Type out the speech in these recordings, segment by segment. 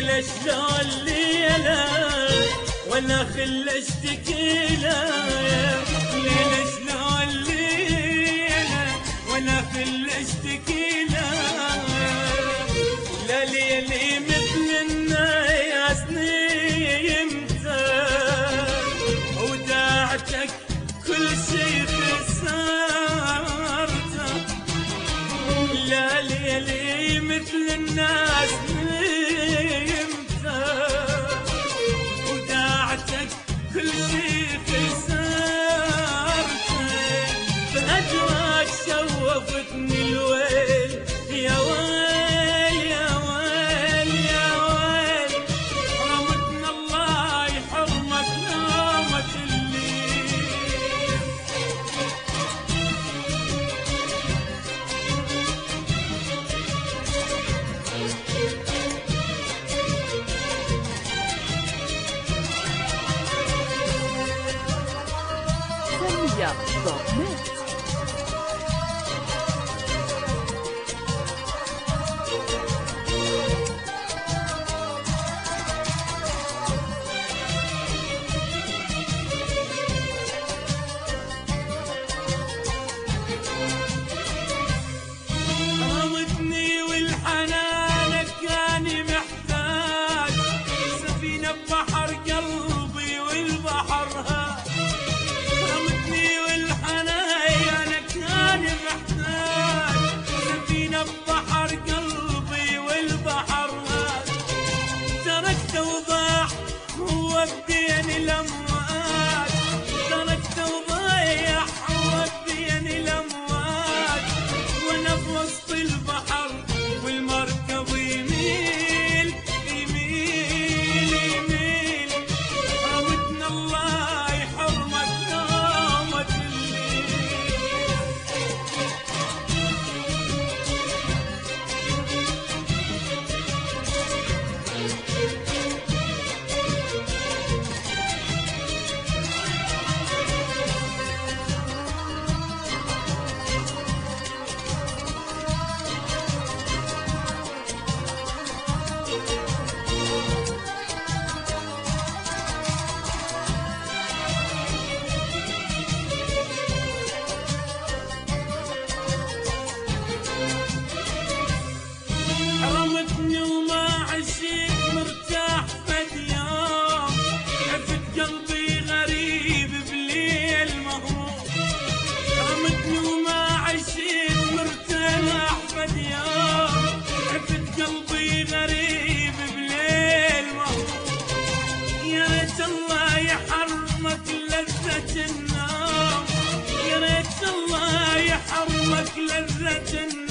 ليلة شلون ليلة وانا خل اشتكي له، ليلة شلون ليلة وانا خل اشتكي له، لا ليلي مثل الناس نيمته وداعتك كل شي خسرته، لا ليلي مثل الناس نيمته وداعتك كل شي خسرته، بأجرك شوفتني الويل يا ويل يا ويل يا ويل، رمتنا الله يحرمك نومة الليل. سمية.net. رمتني والحنانك كاني محتاج، سفينة ببحر قلبي والبحر هاج، رمتني والحنانك كاني محتاج، سفينة ببحر قلبي والبحر هاج، تركته وضاع هو بدين الأمواج، تركته وضايع هو بدين الأمواج، وانا بوسط البحر والمركب يميل يميل يميل، رمتنا الله يحرمك نومة الليل. رمتني وما عشيت مرتاح فد يوم، عفت قلبي غريب بليل مهموم، رمتني وما عشيت مرتاح فد يوم، عفت قلبي غريب بليل مهموم، يا ريت الله يحرمك لذة النوم، يا ريت الله يحرمك لذة النوم،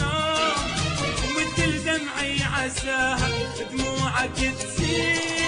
ومثل دمعي عساها دموعك تسيل.